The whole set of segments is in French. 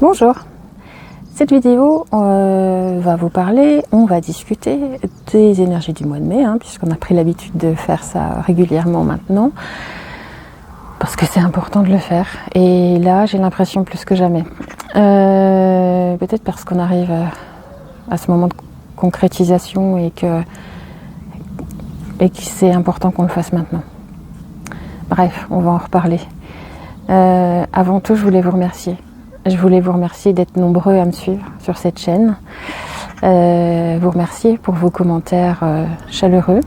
Bonjour, cette vidéo va vous parler, on va discuter des énergies du mois de mai, puisqu'on a pris l'habitude de faire ça régulièrement maintenant, parce que c'est important de le faire, et là j'ai l'impression plus que jamais. Peut-être parce qu'on arrive à ce moment de concrétisation et que c'est important qu'on le fasse maintenant. Bref, on va en reparler. Avant tout, je voulais vous remercier. Je voulais vous remercier d'être nombreux à me suivre sur cette chaîne. Vous remercier pour vos commentaires chaleureux.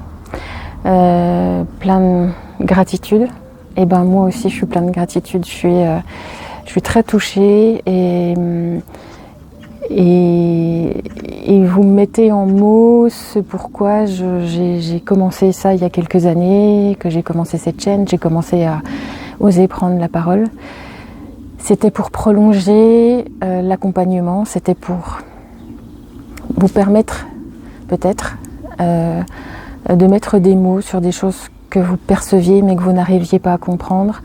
Plein de gratitude. Et ben moi aussi, je suis plein de gratitude. Je suis très touchée et vous mettez en mots ce pourquoi j'ai commencé ça il y a quelques années, que j'ai commencé cette chaîne, j'ai commencé à oser prendre la parole. C'était pour prolonger l'accompagnement, c'était pour vous permettre peut-être de mettre des mots sur des choses que vous perceviez mais que vous n'arriviez pas à comprendre.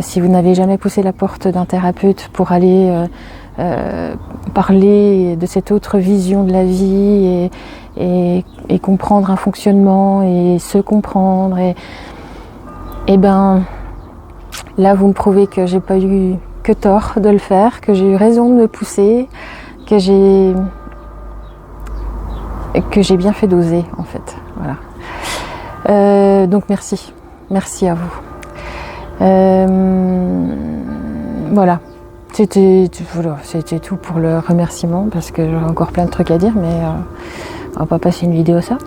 Si vous n'avez jamais poussé la porte d'un thérapeute pour aller parler de cette autre vision de la vie et comprendre un fonctionnement et se comprendre, et ben là, vous me prouvez que j'ai pas eu que tort de le faire, que j'ai eu raison de me pousser, que j'ai bien fait d'oser, en fait. Voilà. Donc merci à vous. Voilà. C'était tout pour le remerciement, parce que j'aurais encore plein de trucs à dire, mais on va pas passer une vidéo à ça.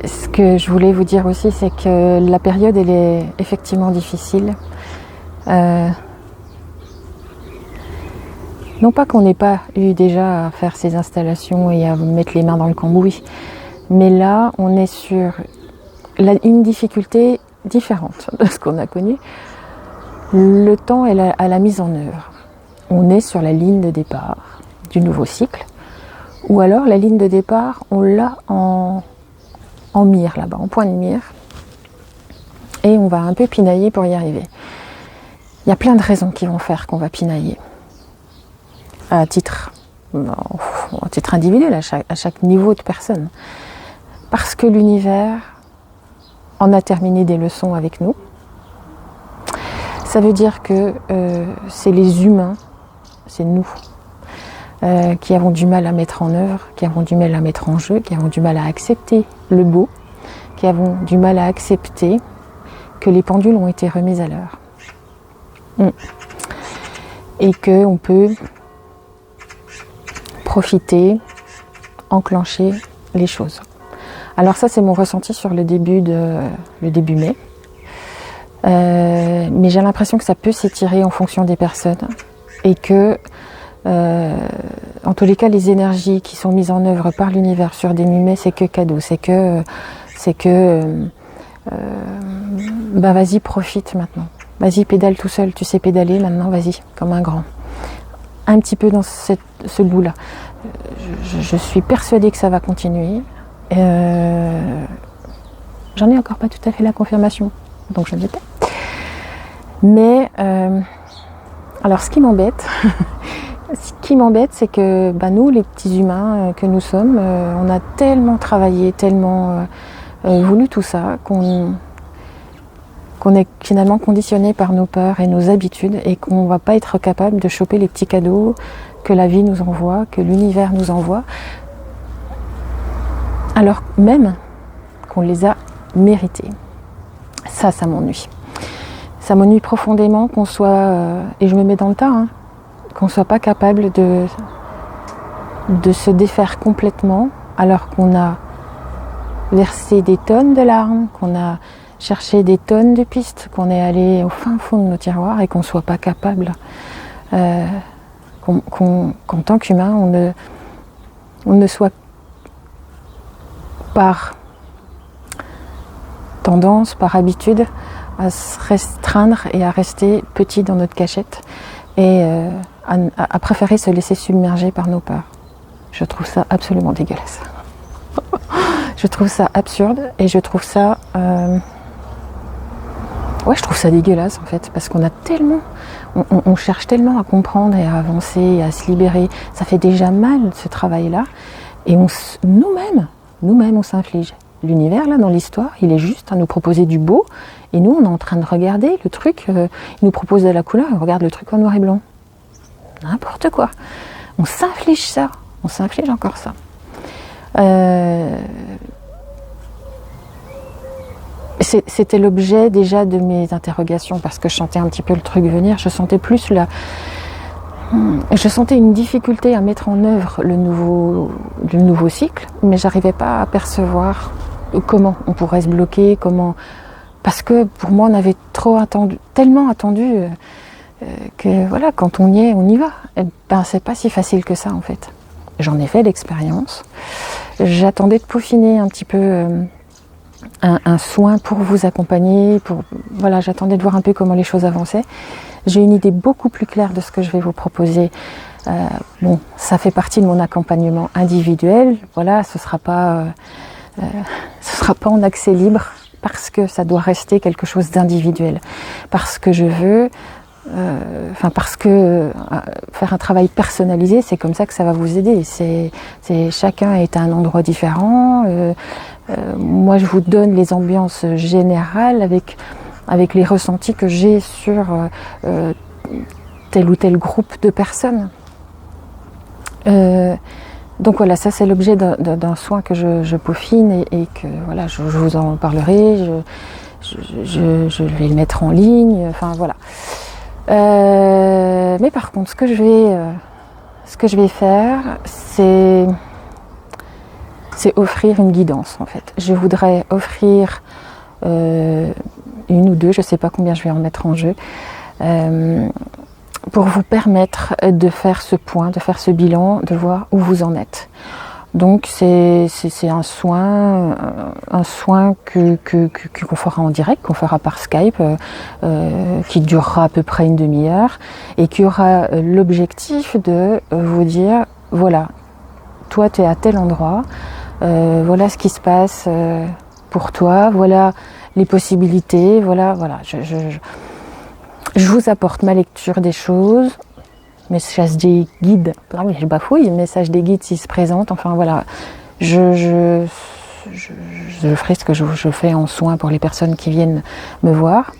Ce que je voulais vous dire aussi, c'est que la période, elle est effectivement difficile. Non pas qu'on n'ait pas eu déjà à faire ces installations et à vous mettre les mains dans le cambouis, mais là, on est sur une difficulté différente de ce qu'on a connu. Le temps est à la mise en œuvre. On est sur la ligne de départ du nouveau cycle, ou alors la ligne de départ, on l'a en mire là-bas, en point de mire, et on va un peu pinailler pour y arriver. Il y a plein de raisons qui vont faire qu'on va pinailler à titre individuel, à chaque niveau de personne, parce que l'univers en a terminé des leçons avec nous. Ça veut dire que c'est les humains, c'est nous, qui avons du mal à mettre en œuvre, qui avons du mal à mettre en jeu, qui avons du mal à accepter le beau, qui avons du mal à accepter que les pendules ont été remises à l'heure. Et qu'on peut profiter, enclencher les choses. Alors ça, c'est mon ressenti sur le début mai. Mais j'ai l'impression que ça peut s'étirer en fonction des personnes et que en tous les cas, les énergies qui sont mises en œuvre par l'univers sur des mai, c'est que cadeau, c'est que vas-y, profite maintenant. Vas-y, pédale tout seul, tu sais pédaler maintenant, vas-y, comme un grand. Un petit peu dans ce goût-là. Je suis persuadée que ça va continuer. J'en ai encore pas tout à fait la confirmation, donc je ne sais pas. Mais alors, ce qui m'embête, c'est que nous, les petits humains que nous sommes, on a tellement travaillé, tellement voulu tout ça, qu'on est finalement conditionné par nos peurs et nos habitudes, et qu'on ne va pas être capable de choper les petits cadeaux que la vie nous envoie, que l'univers nous envoie, alors même qu'on les a mérités. Ça m'ennuie. Ça m'ennuie profondément qu'on soit, et je me mets dans le tas, qu'on ne soit pas capable de se défaire complètement, alors qu'on a versé des tonnes de larmes, qu'on a cherché des tonnes de pistes, qu'on est allé au fin fond de nos tiroirs, et qu'on ne soit pas capable, qu'en tant qu'humain, on ne soit par tendance, par habitude, à se restreindre et à rester petit dans notre cachette, et à préférer se laisser submerger par nos peurs. Je trouve ça absolument dégueulasse. Je trouve ça absurde, et je trouve ça Ouais, je trouve ça dégueulasse en fait, parce qu'on a tellement, on cherche tellement à comprendre et à avancer, et à se libérer. Ça fait déjà mal ce travail-là, et nous-mêmes, on s'inflige. L'univers là dans l'histoire, il est juste à nous proposer du beau, et nous on est en train de regarder le truc. Il nous propose de la couleur, on regarde le truc en noir et blanc. N'importe quoi. On s'inflige ça, on s'inflige encore ça. C'était l'objet déjà de mes interrogations, parce que je sentais un petit peu le truc venir. Je sentais une difficulté à mettre en œuvre le nouveau cycle, mais j'arrivais pas à percevoir comment on pourrait se bloquer, parce que pour moi on avait tellement attendu que voilà, quand on y est, on y va. Et ben c'est pas si facile que ça en fait. J'en ai fait l'expérience. J'attendais de peaufiner un petit peu un soin pour vous accompagner, voilà, j'attendais de voir un peu comment les choses avançaient. J'ai une idée beaucoup plus claire de ce que je vais vous proposer. Bon, ça fait partie de mon accompagnement individuel. Voilà, ce sera pas en accès libre, parce que ça doit rester quelque chose d'individuel. Parce que je veux, parce que faire un travail personnalisé, c'est comme ça que ça va vous aider. Chacun est à un endroit différent. Moi, je vous donne les ambiances générales avec les ressentis que j'ai sur tel ou tel groupe de personnes. Donc voilà, ça c'est l'objet d'un soin que je peaufine et que voilà, je vous en parlerai, je vais le mettre en ligne, enfin voilà. Mais par contre, ce que je vais faire, c'est offrir une guidance en fait. Je voudrais offrir une ou deux, je ne sais pas combien je vais en mettre en jeu, pour vous permettre de faire ce point, de faire ce bilan, de voir où vous en êtes. Donc c'est un soin qu'on fera en direct, qu'on fera par Skype, qui durera à peu près une demi-heure et qui aura l'objectif de vous dire, voilà, toi tu es à tel endroit, voilà ce qui se passe pour toi, voilà les possibilités, voilà. Je vous apporte ma lecture des choses, message des guides, ah oui je bafouille, message des guides s'ils se présentent, enfin voilà, je ferai ce que je fais en soin pour les personnes qui viennent me voir,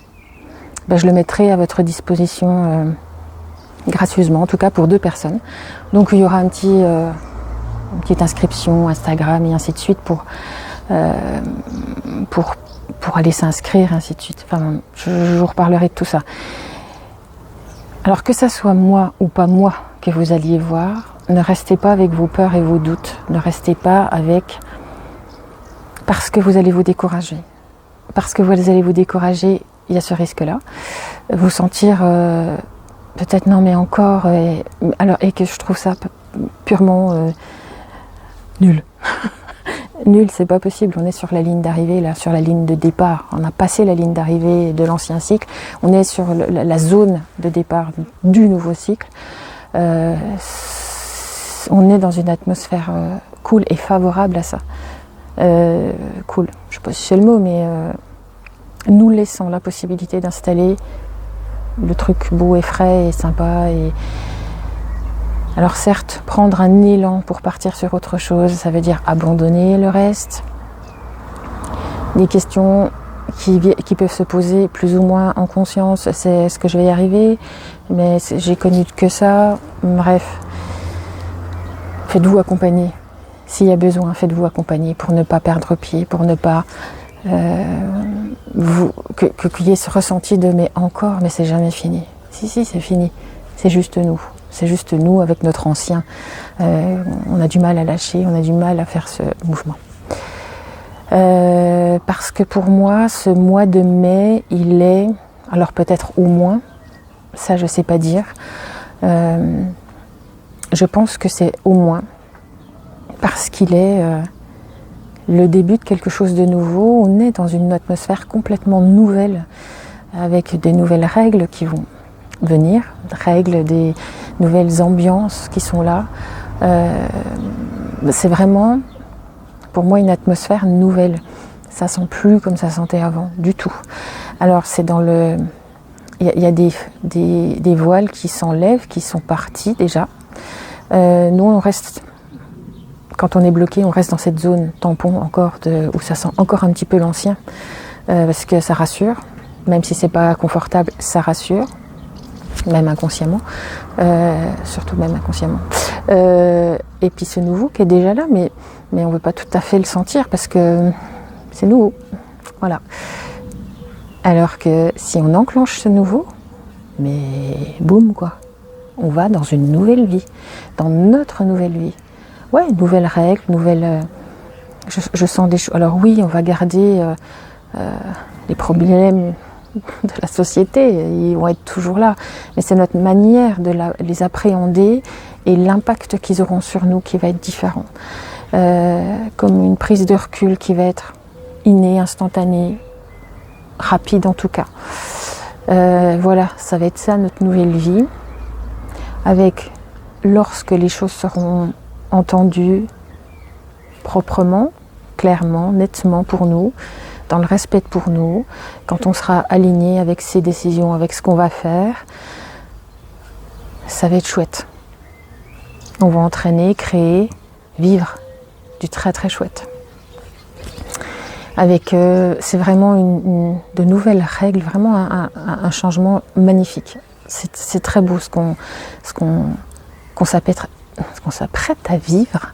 ben, je le mettrai à votre disposition gracieusement, en tout cas pour 2 personnes. Donc il y aura une petite inscription Instagram et ainsi de suite pour aller s'inscrire, ainsi de suite. Enfin, je vous reparlerai de tout ça. Alors que ça soit moi ou pas moi que vous alliez voir, ne restez pas avec vos peurs et vos doutes. Ne restez pas parce que vous allez vous décourager. Parce que vous allez vous décourager, il y a ce risque-là. Vous sentir peut-être non mais encore, et que je trouve ça purement nul. Nul, c'est pas possible. On est sur la ligne d'arrivée, là, sur la ligne de départ. On a passé la ligne d'arrivée de l'ancien cycle. On est sur la zone de départ du nouveau cycle. On est dans une atmosphère cool et favorable à ça. Cool, je sais pas si c'est le mot, mais nous laissons la possibilité d'installer le truc beau et frais et sympa. Alors certes, prendre un élan pour partir sur autre chose, ça veut dire abandonner le reste. Des questions qui peuvent se poser plus ou moins en conscience, c'est est-ce que je vais y arriver? Mais j'ai connu que ça. Bref, faites-vous accompagner. S'il y a besoin, faites-vous accompagner pour ne pas perdre pied, pour ne pas qu'il y ait ce ressenti de mais c'est jamais fini. Si, c'est fini. C'est juste nous. C'est juste nous avec notre ancien. On a du mal à lâcher, on a du mal à faire ce mouvement. Parce que pour moi, ce mois de mai, il est, alors peut-être au moins, ça je sais pas dire, je pense que c'est au moins, parce qu'il est le début de quelque chose de nouveau. On est dans une atmosphère complètement nouvelle, avec des nouvelles règles qui vont venir, des nouvelles ambiances qui sont là. C'est vraiment, pour moi, une atmosphère nouvelle. Ça sent plus comme ça sentait avant, du tout. Alors c'est dans le... Il y a des voiles qui s'enlèvent, qui sont partis déjà. Nous on reste... Quand on est bloqué, on reste dans cette zone tampon encore, où ça sent encore un petit peu l'ancien, parce que ça rassure, même si c'est pas confortable, ça rassure, même inconsciemment, surtout même inconsciemment. Et puis ce nouveau qui est déjà là, mais on veut pas tout à fait le sentir parce que c'est nouveau, voilà. Alors que si on enclenche ce nouveau, mais boum quoi, on va dans une nouvelle vie, dans notre nouvelle vie. Ouais, nouvelles règles, je sens des choses. Alors oui, on va garder les problèmes de la société, ils vont être toujours là. Mais c'est notre manière de les appréhender et l'impact qu'ils auront sur nous qui va être différent. Comme une prise de recul qui va être innée, instantanée, rapide en tout cas. Voilà, ça va être ça notre nouvelle vie. Avec, lorsque les choses seront entendu proprement, clairement, nettement pour nous, dans le respect pour nous, quand on sera aligné avec ses décisions, avec ce qu'on va faire, ça va être chouette. On va entraîner, créer, vivre du très très chouette. Avec, c'est vraiment de nouvelles règles, vraiment un changement magnifique. C'est très beau ce qu'on s'apprête à vivre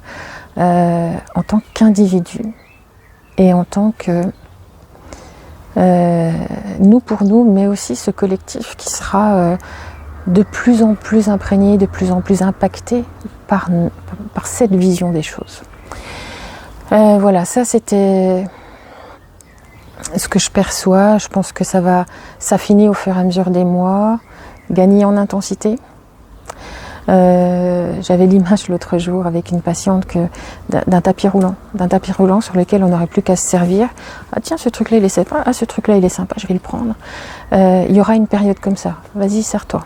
en tant qu'individu et en tant que nous pour nous, mais aussi ce collectif qui sera de plus en plus imprégné, de plus en plus impacté par cette vision des choses. Voilà, ça c'était ce que je perçois. Je pense que ça finit au fur et à mesure des mois, gagner en intensité. J'avais l'image l'autre jour avec une patiente d'un tapis roulant sur lequel on n'aurait plus qu'à se servir. Ah tiens, ce truc-là il est sympa, ce truc-là il est sympa, je vais le prendre. Il y aura une période comme ça, vas-y, sers-toi.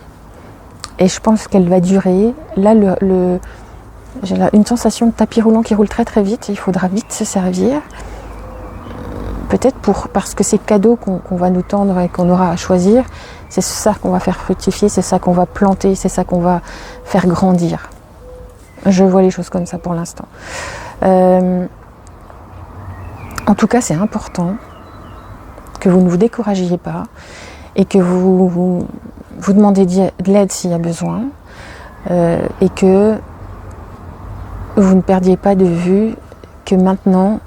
Et je pense qu'elle va durer. Là, j'ai une sensation de tapis roulant qui roule très très vite, il faudra vite se servir. Peut-être parce que c'est cadeau qu'on va nous tendre et qu'on aura à choisir, c'est ça qu'on va faire fructifier, c'est ça qu'on va planter, c'est ça qu'on va faire grandir. Je vois les choses comme ça pour l'instant. En tout cas, c'est important que vous ne vous découragiez pas et que vous demandez de l'aide s'il y a besoin et que vous ne perdiez pas de vue que maintenant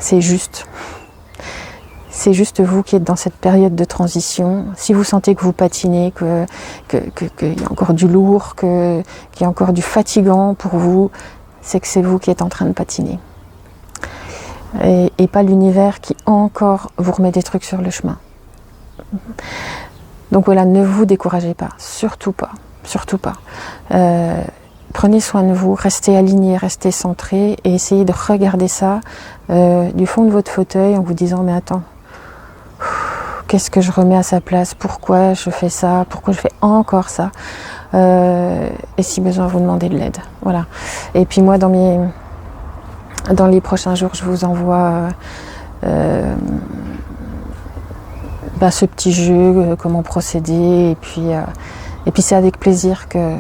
c'est juste vous qui êtes dans cette période de transition. Si vous sentez que vous patinez, qu'il y a encore du lourd, qu'il y a encore du fatigant pour vous, c'est que c'est vous qui êtes en train de patiner. Et pas l'univers qui encore vous remet des trucs sur le chemin. Donc voilà, ne vous découragez pas, surtout pas. Prenez soin de vous, restez alignés, restez centrés et essayez de regarder ça du fond de votre fauteuil en vous disant mais attends, qu'est-ce que je remets à sa place, pourquoi je fais ça, pourquoi je fais encore ça, et si besoin vous demandez de l'aide. Voilà. Et puis moi dans les prochains jours je vous envoie ce petit jeu, comment procéder, et puis c'est avec plaisir que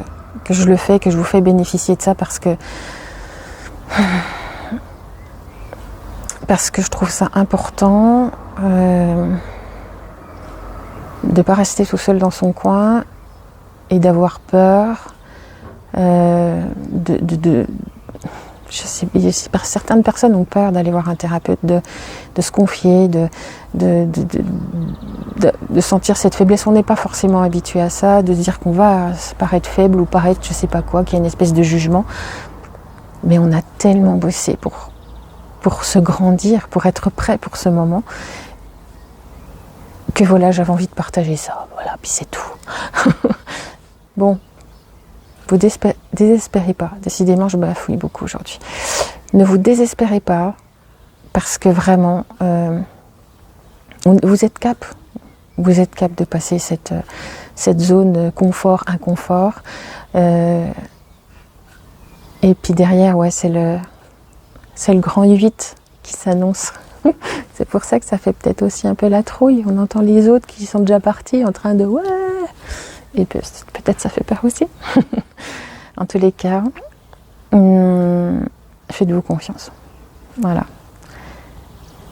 je le fais, que je vous fais bénéficier de ça parce que je trouve ça important de ne pas rester tout seul dans son coin et d'avoir peur je sais, certaines personnes ont peur d'aller voir un thérapeute, de se confier, de sentir cette faiblesse. On n'est pas forcément habitué à ça, de se dire qu'on va paraître faible ou paraître je sais pas quoi, qu'il y a une espèce de jugement. Mais on a tellement bossé pour se grandir, pour être prêt pour ce moment, que voilà, j'avais envie de partager ça. Voilà, puis c'est tout. Bon. Vous désespérez pas. Décidément, je bafouille beaucoup aujourd'hui. Ne vous désespérez pas parce que vraiment, vous êtes cap. Vous êtes cap de passer cette zone confort-inconfort. Et puis derrière, ouais, c'est le grand 8 qui s'annonce C'est pour ça que ça fait peut-être aussi un peu la trouille. On entend les autres qui sont déjà partis en train de ouais. Et peut-être ça fait peur aussi. En tous les cas, faites-vous confiance. Voilà.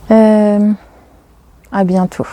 À bientôt.